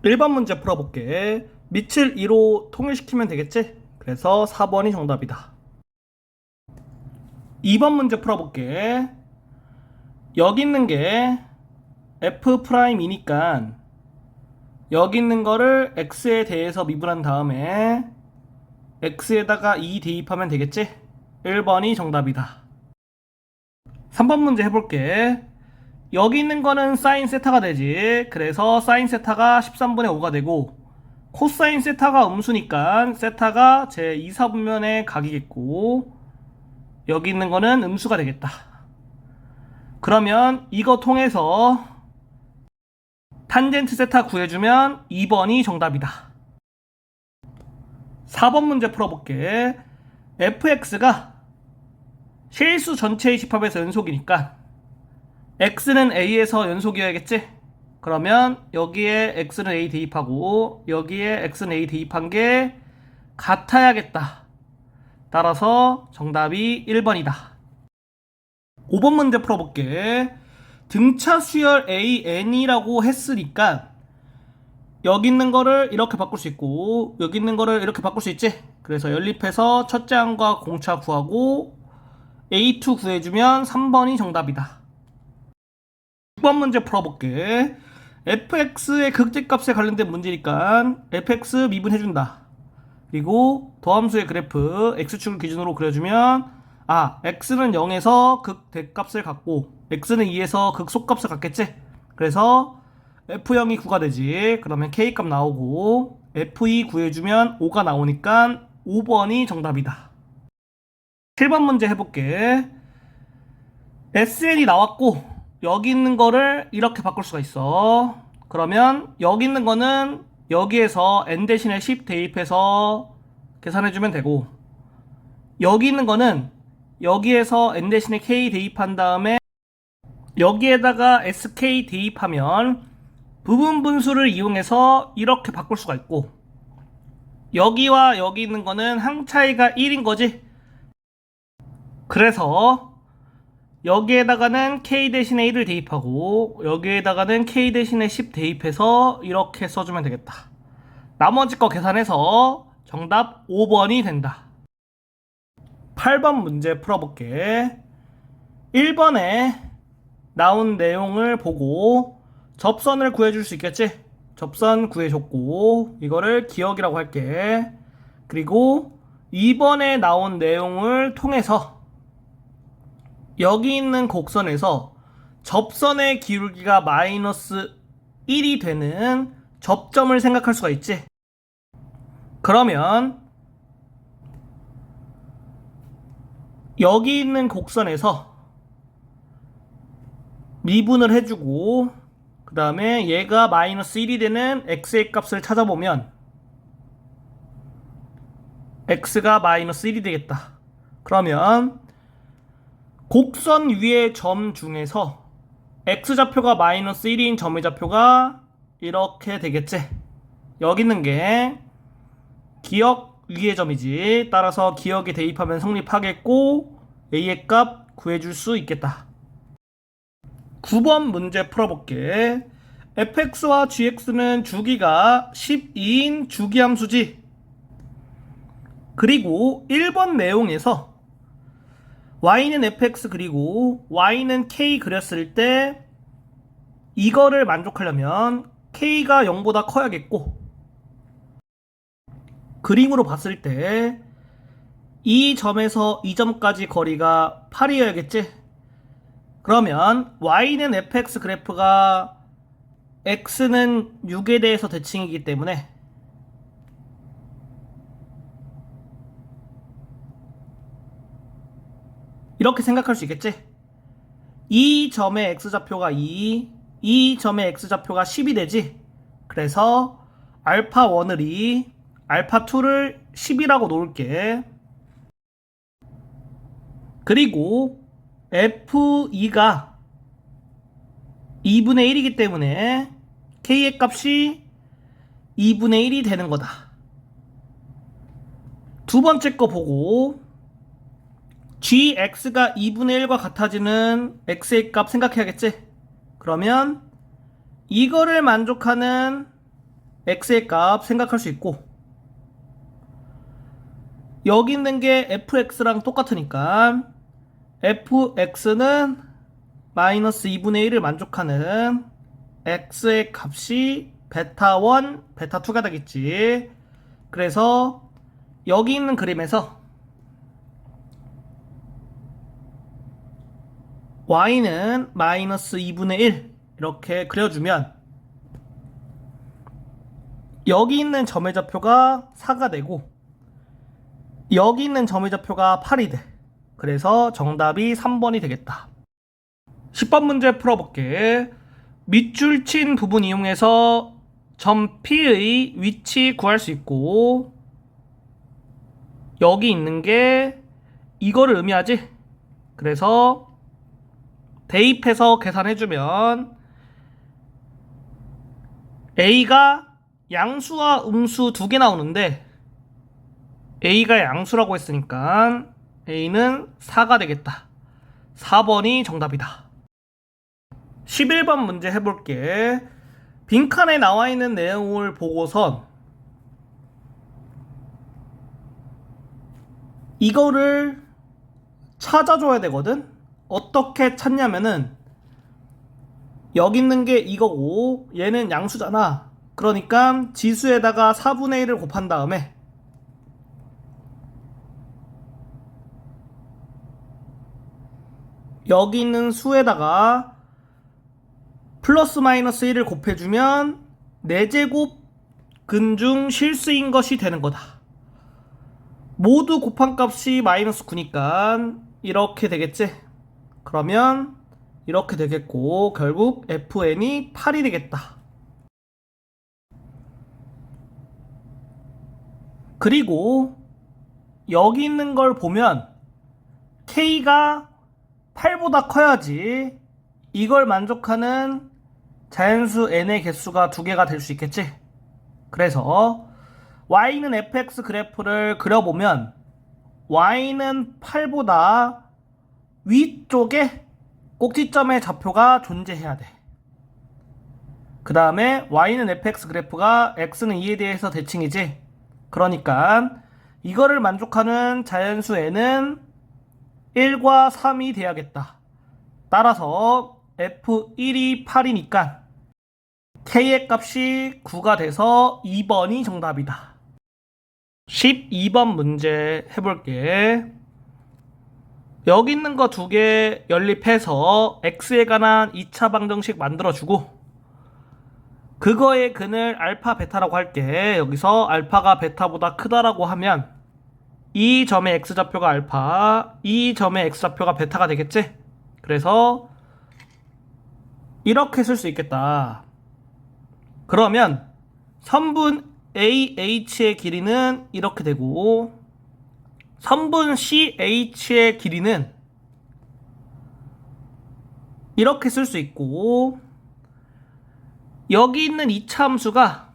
1번 문제 풀어볼게. 밑을 2로 통일시키면 되겠지? 그래서 4번이 정답이다. 2번 문제 풀어볼게. 여기 있는 게 F'이니까 여기 있는 거를 X에 대해서 미분한 다음에 X에다가 2 대입하면 되겠지? 1번이 정답이다. 3번 문제 해볼게. 여기 있는 거는 사인 세타가 되지. 그래서 사인 세타가 13분의 5가 되고 코사인 세타가 음수니까 세타가 제 2, 4분면의 각이겠고 여기 있는 거는 음수가 되겠다. 그러면 이거 통해서 탄젠트 세타 구해주면 2번이 정답이다. 4번 문제 풀어볼게. fx가 실수 전체의 집합에서 연속이니까 x는 a에서 연속이어야겠지? 그러면 여기에 x는 a 대입하고 여기에 x는 a 대입한 게 같아야겠다. 따라서 정답이 1번이다. 5번 문제 풀어볼게. 등차 수열 an이라고 했으니까 여기 있는 거를 이렇게 바꿀 수 있고 여기 있는 거를 이렇게 바꿀 수 있지? 그래서 연립해서 첫째 항과 공차 구하고 a2 구해주면 3번이 정답이다. 6번 문제 풀어볼게. fx의 극제값에 관련된 문제니까 fx 미분해준다. 그리고 도함수의 그래프 x축을 기준으로 그려주면 x는 0에서 극대값을 갖고 x는 2에서 극소값을 갖겠지? 그래서 f0이 9가 되지. 그러면 k값 나오고 f2 구해주면 5가 나오니까 5번이 정답이다. 7번 문제 해볼게. sn이 나왔고 여기 있는 거를 이렇게 바꿀 수가 있어. 그러면 여기 있는 거는 여기에서 n 대신에 10 대입해서 계산해주면 되고 여기 있는 거는 여기에서 n 대신에 k 대입한 다음에 여기에다가 sk 대입하면 부분 분수를 이용해서 이렇게 바꿀 수가 있고 여기와 여기 있는 거는 항 차이가 1인 거지. 그래서 여기에다가는 k 대신에 1을 대입하고 여기에다가는 k 대신에 10 대입해서 이렇게 써주면 되겠다. 나머지 거 계산해서 정답 5번이 된다. 8번 문제 풀어볼게. 1번에 나온 내용을 보고 접선을 구해줄 수 있겠지? 접선 구해줬고 이거를 기억이라고 할게. 그리고 2번에 나온 내용을 통해서 여기 있는 곡선에서 접선의 기울기가 마이너스 1이 되는 접점을 생각할 수가 있지. 그러면 여기 있는 곡선에서 미분을 해주고 그 다음에 얘가 마이너스 1이 되는 x의 값을 찾아보면 x가 마이너스 1이 되겠다. 그러면 곡선 위의 점 중에서 x좌표가 마이너스 1인 점의 좌표가 이렇게 되겠지. 여기 있는 게 기억 위의 점이지. 따라서 기억에 대입하면 성립하겠고 a의 값 구해줄 수 있겠다. 9번 문제 풀어볼게. fx와 gx는 주기가 12인 주기함수지. 그리고 1번 내용에서 y는 fx 그리고 y는 k 그렸을 때 이거를 만족하려면 k가 0보다 커야겠고 그림으로 봤을 때 이 점에서 이 점까지 거리가 8이어야겠지? 그러면 y는 fx 그래프가 x는 6에 대해서 대칭이기 때문에 이렇게 생각할 수 있겠지? 이 점의 x좌표가 2, 이 점의 x좌표가 10이 되지? 그래서 알파1을 2, 알파2를 10이라고 놓을게. 그리고 f2가 2분의 1이기 때문에 k의 값이 2분의 1이 되는 거다. 두 번째 거 보고 gx가 2분의 1과 같아지는 x의 값 생각해야겠지? 그러면 이거를 만족하는 x의 값 생각할 수 있고, 여기 있는 게 fx랑 똑같으니까 fx는 마이너스 2분의 1을 만족하는 x의 값이 베타1, 베타2가 되겠지. 그래서 여기 있는 그림에서 y는 마이너스 2분의 1 이렇게 그려주면 여기 있는 점의 좌표가 4가 되고 여기 있는 점의 좌표가 8이 돼. 그래서 정답이 3번이 되겠다. 10번 문제 풀어볼게. 밑줄 친 부분 이용해서 점 P의 위치 구할 수 있고, 여기 있는 게 이거를 의미하지? 그래서 대입해서 계산해주면 A가 양수와 음수 두 개 나오는데 A가 양수라고 했으니까 A는 4가 되겠다. 4번이 정답이다. 11번 문제 해볼게. 빈칸에 나와 있는 내용을 보고선 이거를 찾아줘야 되거든? 어떻게 찾냐면은 여기 있는 게 이거고 얘는 양수잖아. 그러니까 지수에다가 4분의 1을 곱한 다음에 여기 있는 수에다가 플러스 마이너스 1을 곱해주면 4제곱 근중 실수인 것이 되는 거다. 모두 곱한 값이 마이너스 9니까 이렇게 되겠지? 그러면 이렇게 되겠고 결국 fn이 8이 되겠다. 그리고 여기 있는 걸 보면 k가 8보다 커야지 이걸 만족하는 자연수 n의 개수가 2개가 될 수 있겠지? 그래서 y는 fx 그래프를 그려보면 y는 8보다 위쪽에 꼭지점의 좌표가 존재해야 돼. 그 다음에 y는 fx 그래프가 x는 2에 대해서 대칭이지. 그러니까 이거를 만족하는 자연수 n은 1과 3이 돼야겠다. 따라서 f1이 8이니까 k의 값이 9가 돼서 2번이 정답이다. 12번 문제 해볼게. 여기 있는 거 2개 연립해서 x에 관한 2차 방정식 만들어주고 그거의 근을 알파 베타라고 할게. 여기서 알파가 베타보다 크다라고 하면 이 점의 x좌표가 알파, 이 점의 x좌표가 베타가 되겠지? 그래서 이렇게 쓸 수 있겠다. 그러면 선분 AH의 길이는 이렇게 되고 선분 CH의 길이는 이렇게 쓸 수 있고 여기 있는 이차 함수가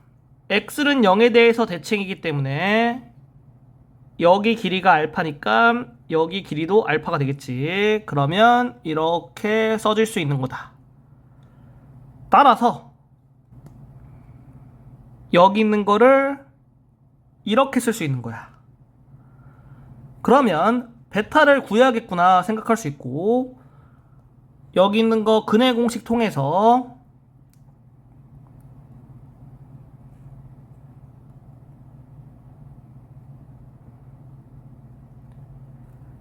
x는 0에 대해서 대칭이기 때문에 여기 길이가 알파니까 여기 길이도 알파가 되겠지. 그러면 이렇게 써질 수 있는 거다. 따라서 여기 있는 거를 이렇게 쓸 수 있는 거야. 그러면 베타를 구해야겠구나 생각할 수 있고 여기 있는 거 근의 공식 통해서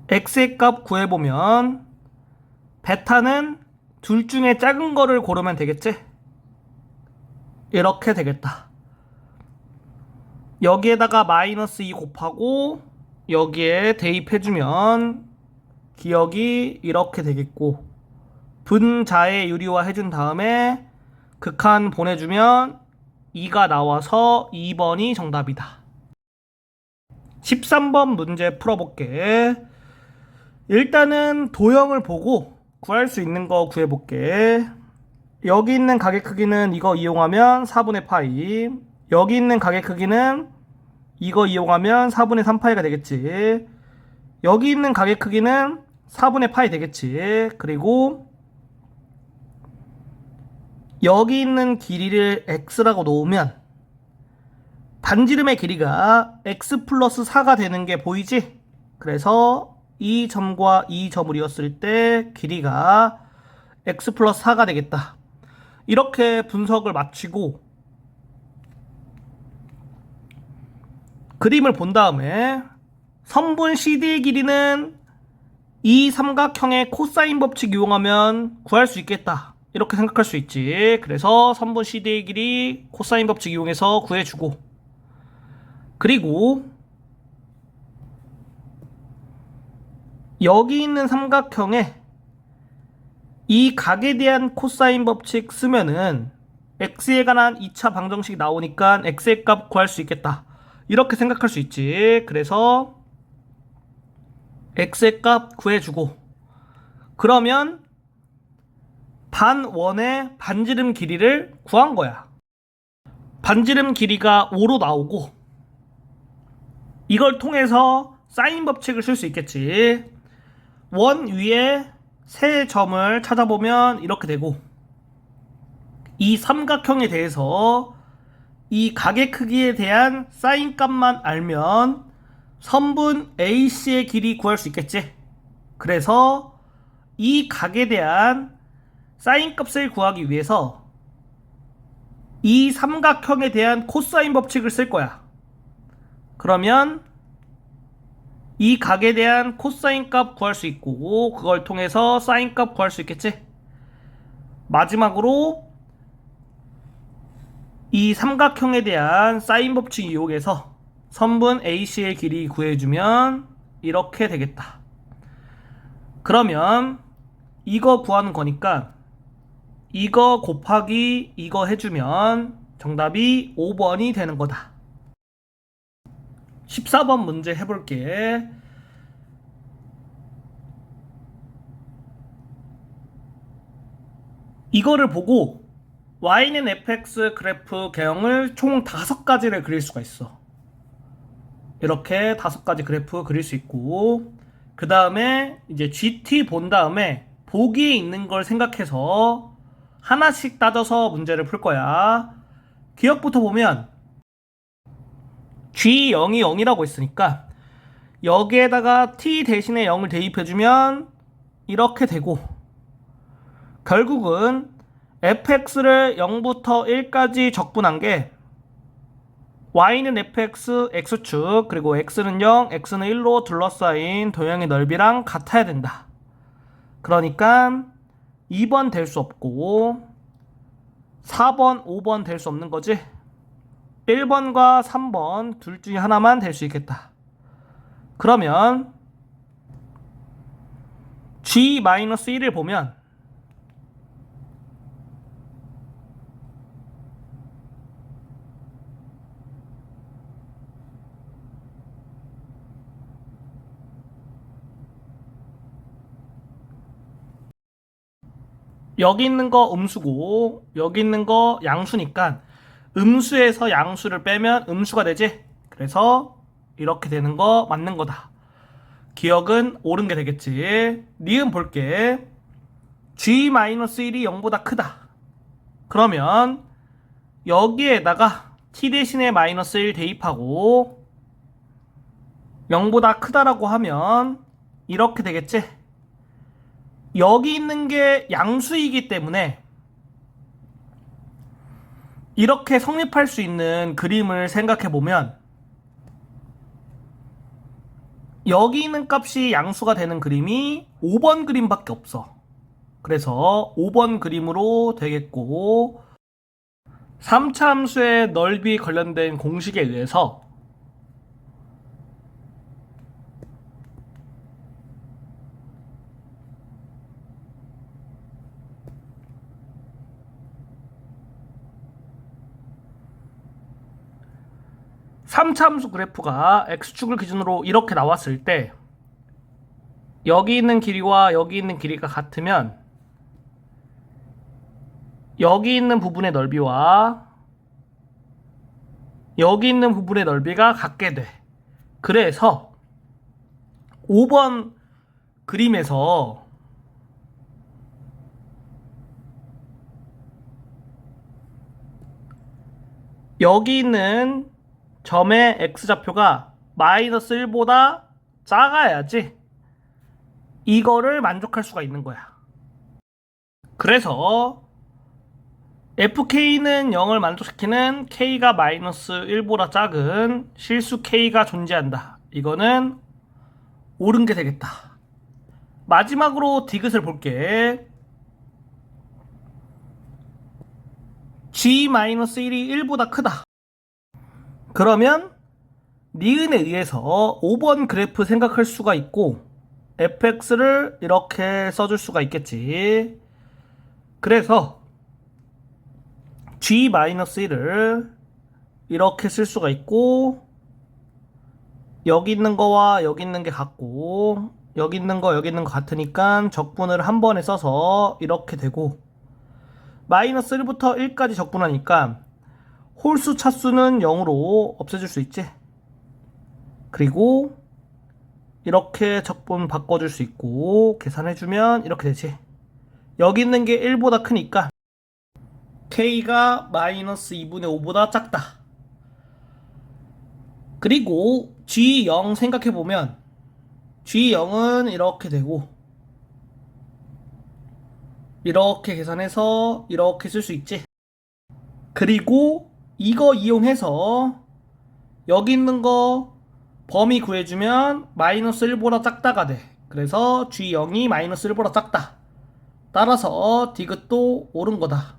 x의 값 구해보면 베타는 둘 중에 작은 거를 고르면 되겠지? 이렇게 되겠다. 여기에다가 마이너스 2 곱하고 여기에 대입해주면 기억이 이렇게 되겠고 분자의 유리화 해준 다음에 극한 보내주면 2가 나와서 2번이 정답이다. 13번 문제 풀어볼게. 일단은 도형을 보고 구할 수 있는 거 구해볼게. 여기 있는 가게 크기는 이거 이용하면 4분의 파이, 여기 있는 가게 크기는 이거 이용하면 4분의 3파이가 되겠지. 여기 있는 가게 크기는 4분의 파이 되겠지. 그리고 여기 있는 길이를 x라고 놓으면 반지름의 길이가 x 플러스 4가 되는 게 보이지? 그래서 이 점과 이 점을 이었을 때 길이가 x 플러스 4가 되겠다. 이렇게 분석을 마치고 그림을 본 다음에 선분 CD의 길이는 이 삼각형의 코사인 법칙 이용하면 구할 수 있겠다. 이렇게 생각할 수 있지. 그래서 선분 CD의 길이 코사인 법칙 이용해서 구해주고, 그리고 여기 있는 삼각형에 이 각에 대한 코사인 법칙 쓰면은 x에 관한 2차 방정식이 나오니까 x의 값 구할 수 있겠다. 이렇게 생각할 수 있지. 그래서 x의 값 구해주고, 그러면 반원의 반지름 길이를 구한 거야. 반지름 길이가 5로 나오고, 이걸 통해서 사인 법칙을 쓸 수 있겠지. 원 위에 세 점을 찾아보면 이렇게 되고, 이 삼각형에 대해서 이 각의 크기에 대한 사인 값만 알면 선분 AC의 길이 구할 수 있겠지. 그래서 이 각에 대한 사인 값을 구하기 위해서 이 삼각형에 대한 코사인 법칙을 쓸 거야. 그러면 이 각에 대한 코사인 값 구할 수 있고, 그걸 통해서 사인 값 구할 수 있겠지. 마지막으로 이 삼각형에 대한 사인 법칙 이용해서 선분 AC의 길이 구해주면 이렇게 되겠다. 그러면 이거 구하는 거니까 이거 곱하기 이거 해주면 정답이 5번이 되는 거다. 14번 문제 해볼게. 이거를 보고 y는 fx 그래프 개형을 총 5가지를 그릴 수가 있어. 이렇게 5가지 그래프 그릴 수 있고, 그 다음에 이제 GT 본 다음에 보기에 있는 걸 생각해서 하나씩 따져서 문제를 풀 거야. 기억부터 보면 G0이 0이라고 했으니까 여기에다가 T 대신에 0을 대입해주면 이렇게 되고, 결국은 fx를 0부터 1까지 적분한 게 y는 fx x축, 그리고 x는 0, x는 1로 둘러싸인 도형의 넓이랑 같아야 된다. 그러니까 2번 될 수 없고 4번, 5번 될 수 없는 거지. 1번과 3번 둘 중에 하나만 될 수 있겠다. 그러면 G-1을 보면 여기 있는 거 음수고 여기 있는 거 양수니까 음수에서 양수를 빼면 음수가 되지. 그래서 이렇게 되는 거 맞는 거다. 기억은 옳은 게 되겠지. 니은 볼게. G-1이 0보다 크다. 그러면 여기에다가 t 대신에 마이너스 1 대입하고 0보다 크다라고 하면 이렇게 되겠지. 여기 있는 게 양수이기 때문에 이렇게 성립할 수 있는 그림을 생각해 보면 여기 있는 값이 양수가 되는 그림이 5번 그림밖에 없어. 그래서 5번 그림으로 되겠고, 3차 함수의 넓이 관련된 공식에 의해서 삼차함수 그래프가 x축을 기준으로 이렇게 나왔을 때 여기 있는 길이와 여기 있는 길이가 같으면 여기 있는 부분의 넓이와 여기 있는 부분의 넓이가 같게 돼. 그래서 5번 그림에서 여기 있는 점의 x좌표가 마이너스 1보다 작아야지 이거를 만족할 수가 있는 거야. 그래서 fk는 0을 만족시키는 k가 마이너스 1보다 작은 실수 k가 존재한다. 이거는 옳은 게 되겠다. 마지막으로 디귿을 볼게. g-1이 1보다 크다. 그러면 니은에 의해서 5번 그래프 생각할 수가 있고 fx를 이렇게 써줄 수가 있겠지. 그래서 g-1을 이렇게 쓸 수가 있고 여기 있는 거와 여기 있는 게 같고 여기 있는 거 여기 있는 거 같으니까 적분을 한 번에 써서 이렇게 되고 마이너스 1부터 1까지 적분하니까 홀수 차수는 0으로 없애줄 수 있지. 그리고 이렇게 적분 바꿔줄 수 있고 계산해주면 이렇게 되지. 여기 있는 게 1보다 크니까 k가 마이너스 2분의 5보다 작다. 그리고 g0 생각해보면 g0은 이렇게 되고 이렇게 계산해서 이렇게 쓸 수 있지. 그리고 이거 이용해서 여기 있는 거 범위 구해주면 마이너스 1보다 작다가 돼. 그래서 g0이 마이너스 1보다 작다. 따라서 디귿도 옳은 거다.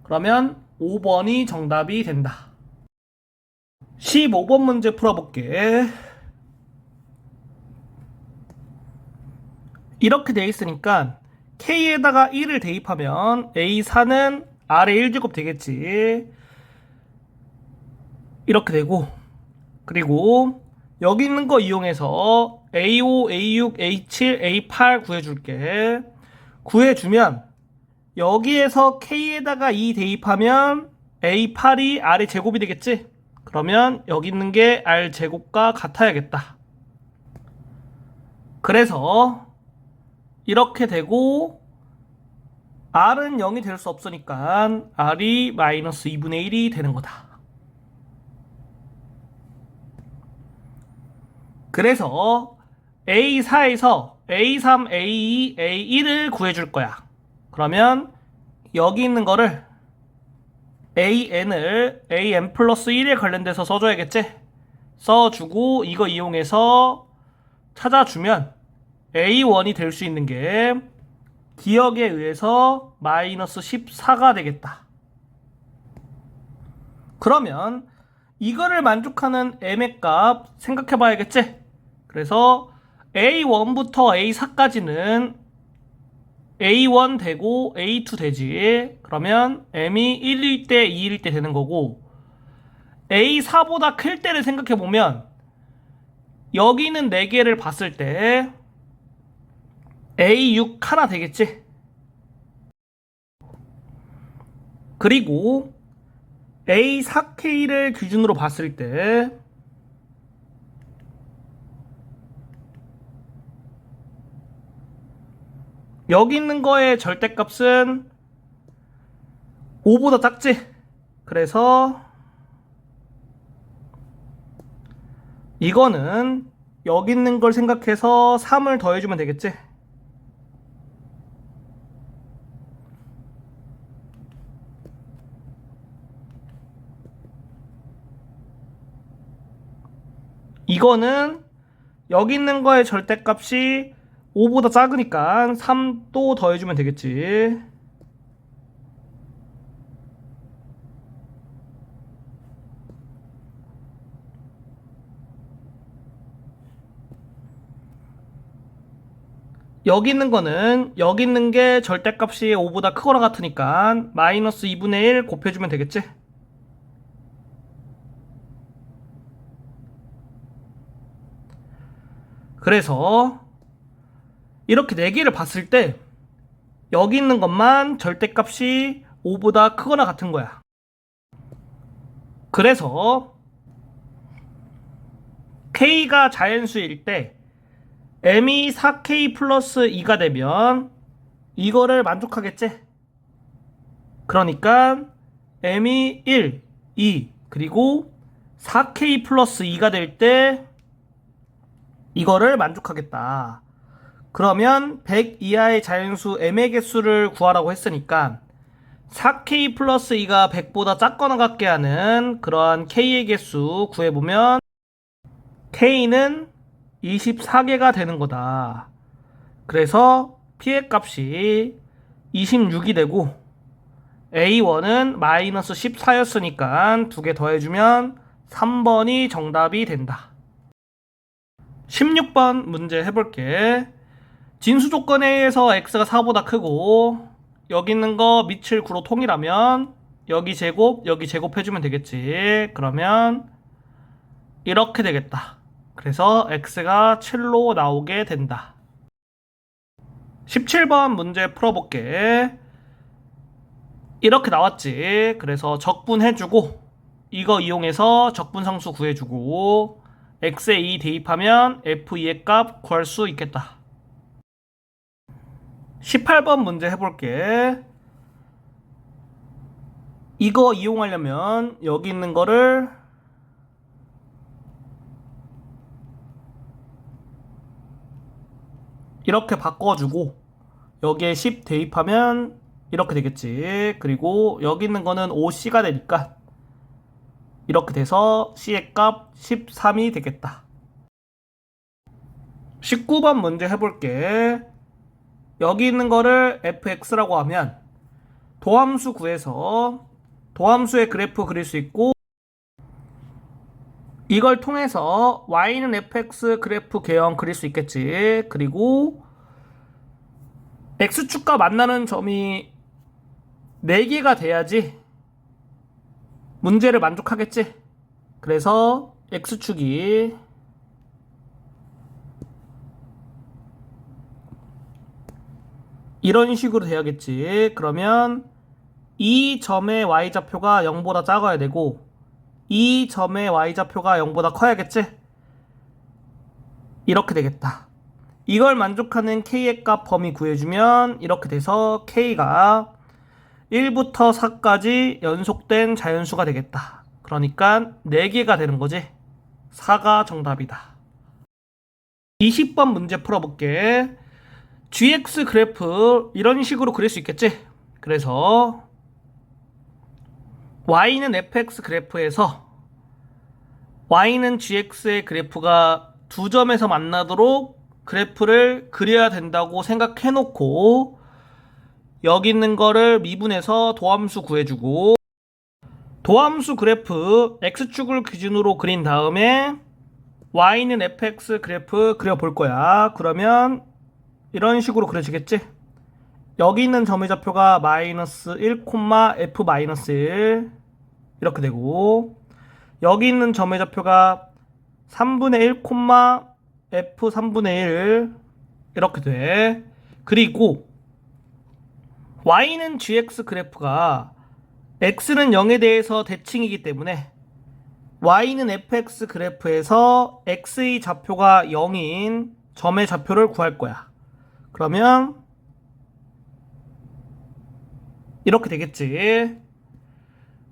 그러면 5번이 정답이 된다. 15번 문제 풀어볼게. 이렇게 돼 있으니까 k에다가 1을 대입하면 a4는 아래 1제곱 되겠지. 이렇게 되고 그리고 여기 있는 거 이용해서 a5, a6, a7, a8 구해줄게. 구해주면 여기에서 k에다가 2 대입하면 a8이 r의 제곱이 되겠지. 그러면 여기 있는 게 r 제곱과 같아야겠다. 그래서 이렇게 되고 r은 0이 될 수 없으니까 r이 마이너스 2분의 1이 되는 거다. 그래서 A4에서 A3, A2, A1을 구해줄 거야. 그러면 여기 있는 거를 AN을 AN 플러스 1에 관련돼서 써줘야겠지? 써주고 이거 이용해서 찾아주면 A1이 될 수 있는 게 기억에 의해서 마이너스 14가 되겠다. 그러면 이거를 만족하는 m의 값 생각해 봐야겠지? 그래서 A1부터 A4까지는 A1 되고 A2 되지. 그러면 m이 1일 때 2일 때 되는 거고 A4보다 클 때를 생각해 보면 여기는 4개를 봤을 때 A6 하나 되겠지? 그리고 A4K를 기준으로 봤을 때 여기 있는 거의 절대값은 5보다 작지? 그래서 이거는 여기 있는 걸 생각해서 3을 더해주면 되겠지? 이거는 여기 있는 거의 절대값이 5보다 작으니까 3또 더해주면 되겠지. 여기 있는 거는 여기 있는 게 절대값이 5보다 크거나 같으니까 마이너스 2분의 1 곱해주면 되겠지. 그래서 이렇게 4개를 봤을 때 여기 있는 것만 절대값이 5보다 크거나 같은 거야. 그래서 k가 자연수일 때 m이 4k 플러스 2가 되면 이거를 만족하겠지? 그러니까 m이 1, 2, 그리고 4K 플러스 2가 될 때 이거를 만족하겠다. 그러면 100 이하의 자연수 m의 개수를 구하라고 했으니까 4K 플러스 2가 100보다 작거나 같게 하는 그러한 K의 개수 구해보면 K는 24개가 되는 거다. 그래서 P의 값이 26이 되고 A1은 마이너스 14였으니까 두 개 더해주면 3번이 정답이 된다. 16번 문제 해볼게. 진수 조건에 의해서 x가 4보다 크고 여기 있는 거 밑을 9로 통일하면 여기 제곱 여기 제곱해주면 되겠지. 그러면 이렇게 되겠다. 그래서 x가 7로 나오게 된다. 17번 문제 풀어볼게. 이렇게 나왔지. 그래서 적분해주고 이거 이용해서 적분상수 구해주고 x에 2 대입하면 f2의 값 구할 수 있겠다. 18번 문제 해볼게. 이거 이용하려면 여기 있는 거를 이렇게 바꿔주고 여기에 10 대입하면 이렇게 되겠지. 그리고 여기 있는 거는 5c가 되니까 이렇게 돼서 c의 값 13이 되겠다. 19번 문제 해볼게. 여기 있는 거를 fx라고 하면 도함수 구해서 도함수의 그래프 그릴 수 있고 이걸 통해서 y는 fx 그래프 개형 그릴 수 있겠지. 그리고 x축과 만나는 점이 4개가 돼야지 문제를 만족하겠지. 그래서 x축이 이런 식으로 돼야겠지. 그러면 이 점의 y좌표가 0보다 작아야 되고 이 점의 y좌표가 0보다 커야겠지. 이렇게 되겠다. 이걸 만족하는 k의 값 범위 구해주면 이렇게 돼서 k가 1부터 4까지 연속된 자연수가 되겠다. 그러니까 4개가 되는 거지. 4가 정답이다. 20번 문제 풀어볼게. gx 그래프 이런 식으로 그릴 수 있겠지. 그래서 y는 fx 그래프에서 y는 gx의 그래프가 두 점에서 만나도록 그래프를 그려야 된다고 생각해 놓고 여기 있는 거를 미분해서 도함수 구해주고 도함수 그래프 x축을 기준으로 그린 다음에 y는 fx 그래프 그려볼 거야. 그러면 이런 식으로 그려지겠지. 여기 있는 점의 좌표가 마이너스 1, f 마이너스 1 이렇게 되고 여기 있는 점의 좌표가 3분의 1, f 3분의 1 이렇게 돼. 그리고 y는 gx 그래프가 x는 0에 대해서 대칭이기 때문에 y는 fx 그래프에서 x의 좌표가 0인 점의 좌표를 구할 거야. 그러면 이렇게 되겠지.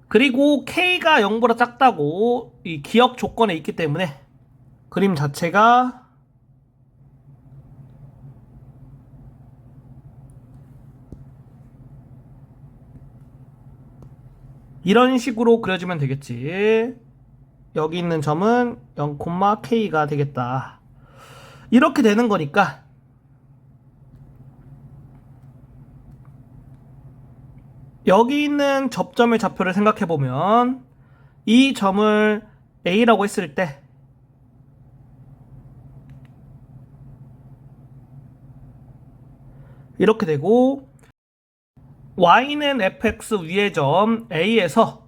그리고 k가 0보다 작다고 이 기억 조건에 있기 때문에 그림 자체가 이런 식으로 그려주면 되겠지. 여기 있는 점은 0, k가 되겠다. 이렇게 되는 거니까 여기 있는 접점의 좌표를 생각해보면 이 점을 A라고 했을 때 이렇게 되고 Y는 fx 위의 점 A에서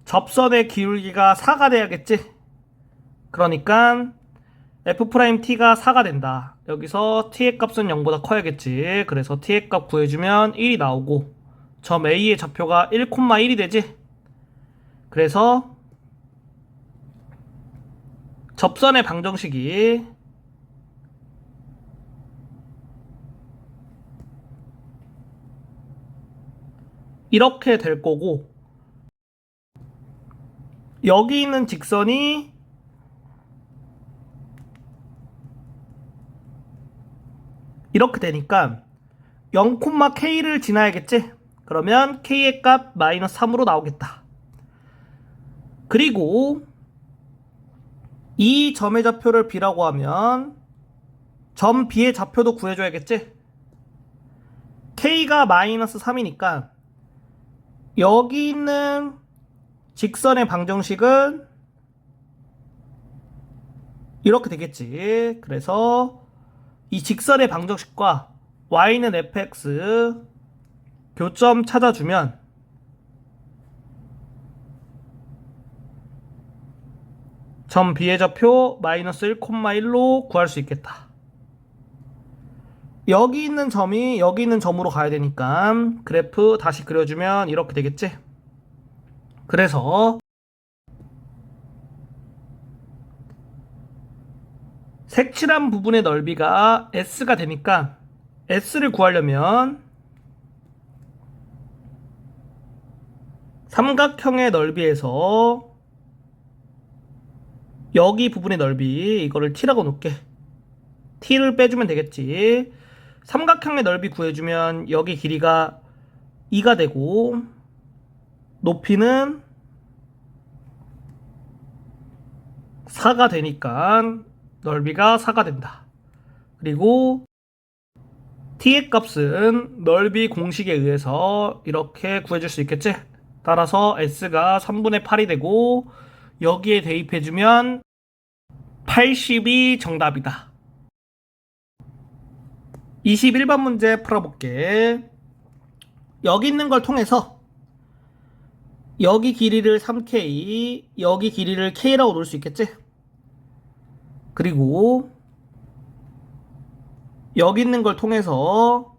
접선의 기울기가 4가 돼야겠지. 그러니까 f't가 4가 된다. 여기서 t의 값은 0보다 커야겠지. 그래서 t의 값 구해주면 1이 나오고 점 A의 좌표가 1,1이 되지. 그래서 접선의 방정식이 이렇게 될 거고 여기 있는 직선이 이렇게 되니까 0,k를 지나야겠지? 그러면 k의 값 마이너스 3으로 나오겠다. 그리고 이 점의 좌표를 b라고 하면 점 b의 좌표도 구해줘야겠지? k가 마이너스 3이니까 여기 있는 직선의 방정식은 이렇게 되겠지. 그래서 이 직선의 방정식과 y는 fx 교점 찾아주면 점 b의 좌표 마이너스 1,1로 구할 수 있겠다. 여기 있는 점이 여기 있는 점으로 가야 되니까 그래프 다시 그려주면 이렇게 되겠지. 그래서 색칠한 부분의 넓이가 s가 되니까 s를 구하려면 삼각형의 넓이에서 여기 부분의 넓이 이거를 t라고 놓을게. t를 빼주면 되겠지. 삼각형의 넓이 구해주면 여기 길이가 2가 되고 높이는 4가 되니까 넓이가 4가 된다. 그리고 t의 값은 넓이 공식에 의해서 이렇게 구해줄 수 있겠지? 따라서 s가 3분의 8이 되고 여기에 대입해주면 80이 정답이다. 21번 문제 풀어볼게. 여기 있는 걸 통해서 여기 길이를 3k, 여기 길이를 k라고 놓을 수 있겠지? 그리고 여기 있는 걸 통해서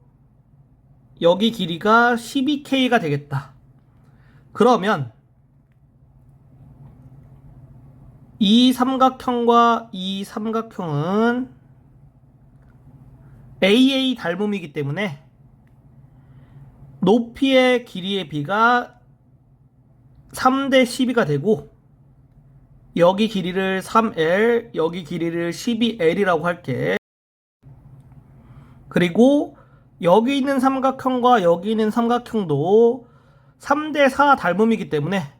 여기 길이가 12k가 되겠다. 그러면 이 삼각형과 이 삼각형은 AA 닮음이기 때문에 높이의 길이의 비가 3대 12가 되고 여기 길이를 3L, 여기 길이를 12L이라고 할게. 그리고 여기 있는 삼각형과 여기 있는 삼각형도 3대 4 닮음이기 때문에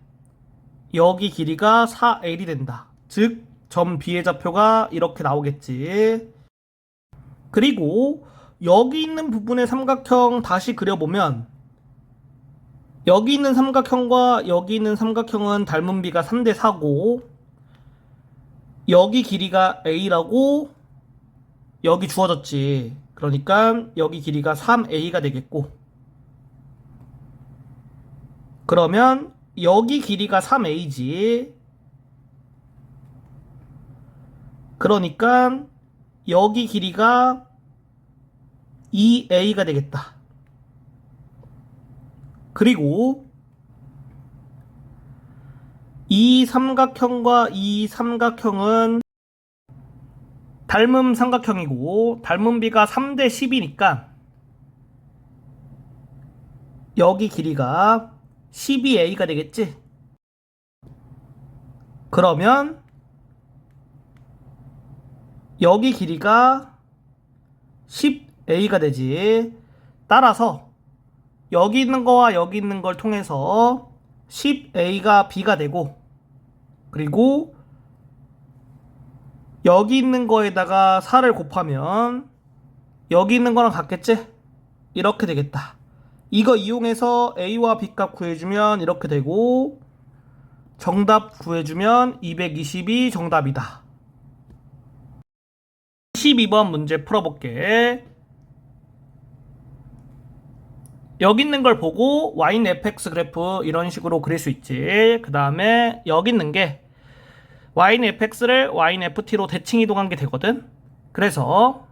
여기 길이가 4L이 된다. 즉, 점 B의 좌표가 이렇게 나오겠지. 그리고 여기 있는 부분의 삼각형 다시 그려보면 여기 있는 삼각형과 여기 있는 삼각형은 닮은 비가 3대 4고 여기 길이가 A라고 여기 주어졌지. 그러니까 여기 길이가 3A가 되겠고 그러면 여기 길이가 3A지. 그러니까 여기 길이가 2A가 되겠다. 그리고 이 삼각형과 이 삼각형은 닮음 삼각형이고 닮은 비가 3대 10이니까 여기 길이가 12A가 되겠지? 그러면 여기 길이가 10A가 되지. 따라서 여기 있는 거와 여기 있는 걸 통해서 10A가 B가 되고 그리고 여기 있는 거에다가 4를 곱하면 여기 있는 거랑 같겠지? 이렇게 되겠다. 이거 이용해서 A와 B 값 구해주면 이렇게 되고 정답 구해주면 220이 정답이다. 22번 문제 풀어볼게. 여기 있는 걸 보고 y는 fx 그래프 이런 식으로 그릴 수 있지. 그 다음에 여기 있는 게 y는 fx를 y는 ft로 대칭 이동한 게 되거든. 그래서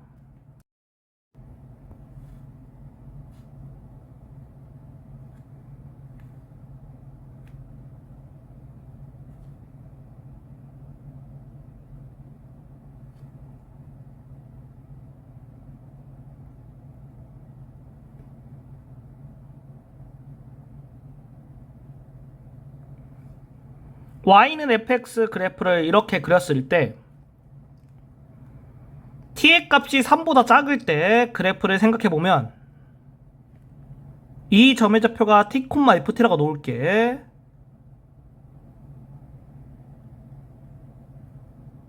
y는 fx 그래프를 이렇게 그렸을 때 t의 값이 3보다 작을 때 그래프를 생각해보면 이 점의 좌표가 t, ft라고 놓을게.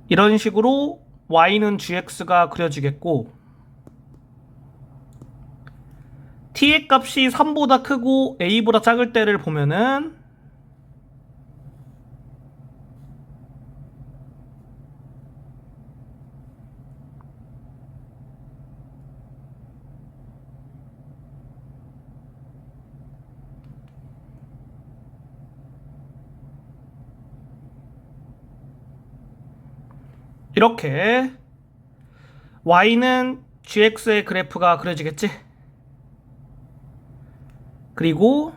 이런 식으로 y는 gx가 그려지겠고 t의 값이 3보다 크고 a보다 작을 때를 보면은 이렇게 y는 gx의 그래프가 그려지겠지? 그리고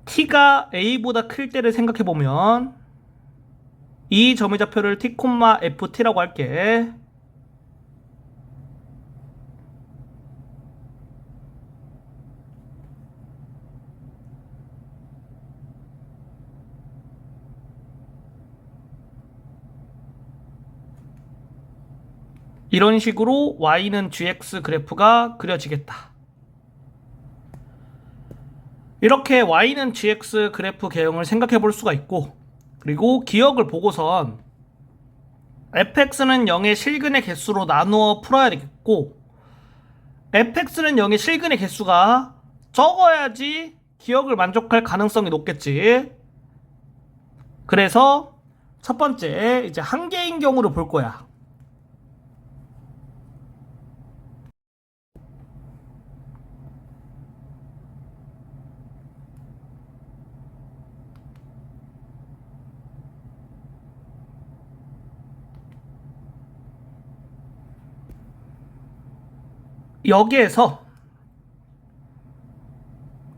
t가 a보다 클 때를 생각해보면 이 점의 좌표를 t, ft라고 할게. 이런 식으로 y는 gx 그래프가 그려지겠다. 이렇게 y는 gx 그래프 개형을 생각해 볼 수가 있고, 그리고 기억을 보고선 fx는 0의 실근의 개수로 나누어 풀어야 되겠고, fx는 0의 실근의 개수가 적어야지 기억을 만족할 가능성이 높겠지. 그래서 첫 번째 이제 한 개인 경우를 볼 거야. 여기에서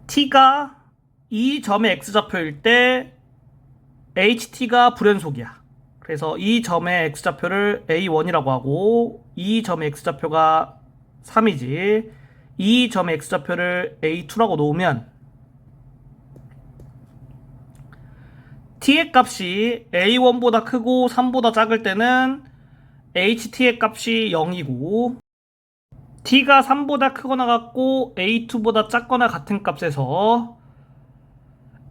t가 이 점의 x좌표일 때 ht가 불연속이야. 그래서 이 점의 x좌표를 a1이라고 하고 이 점의 x좌표가 3이지. 이 점의 x좌표를 a2라고 놓으면 t의 값이 a1보다 크고 3보다 작을 때는 ht의 값이 0이고 t가 3보다 크거나 같고 a2보다 작거나 같은 값에서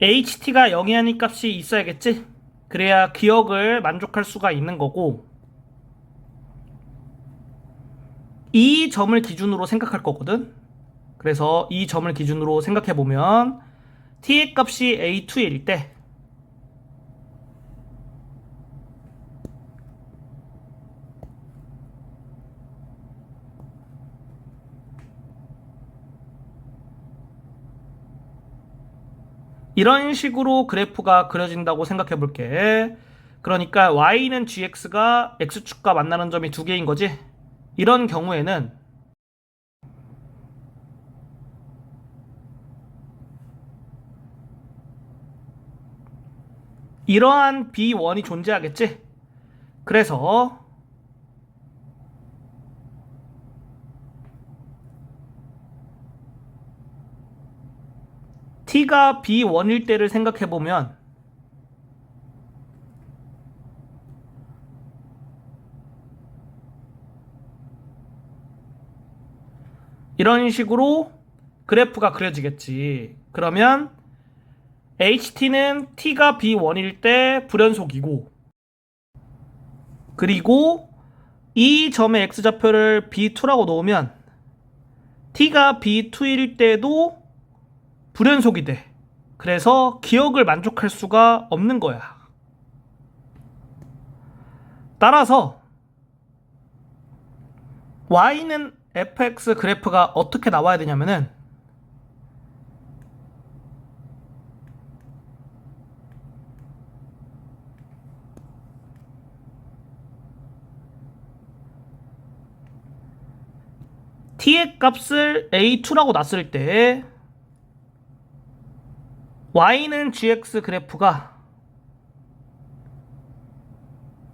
ht가 0이 아닌 값이 있어야겠지? 그래야 기억을 만족할 수가 있는 거고 이 점을 기준으로 생각할 거거든. 그래서 이 점을 기준으로 생각해보면 t의 값이 a2일 때 이런 식으로 그래프가 그려진다고 생각해 볼게. 그러니까 y는 gx가 x축과 만나는 점이 두 개인 거지. 이런 경우에는 이러한 b1이 존재하겠지. 그래서 t가 b1일 때를 생각해보면 이런 식으로 그래프가 그려지겠지. 그러면 ht는 t가 b1일 때 불연속이고 그리고 이 점의 x좌표를 b2라고 놓으면 t가 b2일 때도 불연속이 돼. 그래서 기억을 만족할 수가 없는 거야. 따라서 y는 fx 그래프가 어떻게 나와야 되냐면은 t의 값을 a2라고 놨을 때 y는 gx 그래프가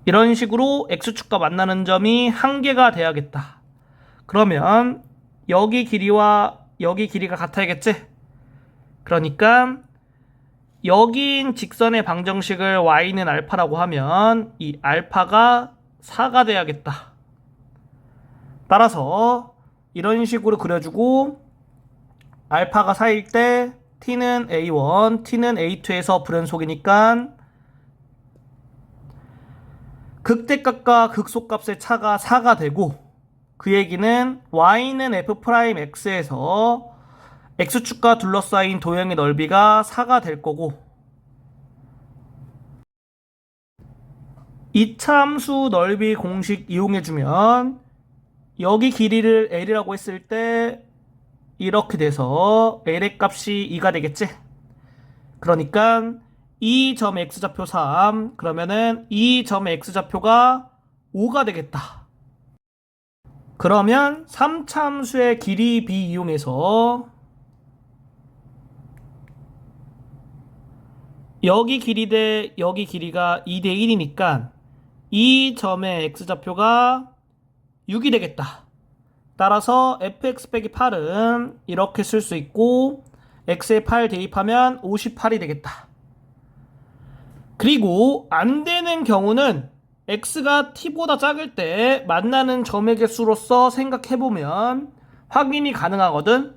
이런 식으로 x축과 만나는 점이 한 개가 돼야겠다. 그러면 여기 길이와 여기 길이가 같아야겠지? 그러니까 여긴 직선의 방정식을 y는 알파라고 하면 이 알파가 4가 돼야겠다. 따라서 이런 식으로 그려주고 알파가 4일 때 t는 a1, t는 a2에서 불연속이니까 극대값과 극소값의 차가 4가 되고 그 얘기는 y는 f'x에서 x축과 둘러싸인 도형의 넓이가 4가 될 거고 이차함수 넓이 공식 이용해주면 여기 길이를 L이라고 했을 때 이렇게 돼서 L의 값이 2가 되겠지? 그러니까 이 점 x좌표 3 그러면은 이 점 x좌표가 5가 되겠다. 그러면 3차 함수의 길이 b 이용해서 여기 길이 대 여기 길이가 2대 1이니까 이 점의 x좌표가 6이 되겠다. 따라서 fx 빼기 8은 이렇게 쓸 수 있고 x에 8 대입하면 58이 되겠다. 그리고 안 되는 경우는 x가 t보다 작을 때 만나는 점의 개수로서 생각해보면 확인이 가능하거든.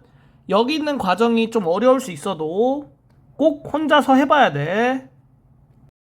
여기 있는 과정이 좀 어려울 수 있어도 꼭 혼자서 해봐야 돼.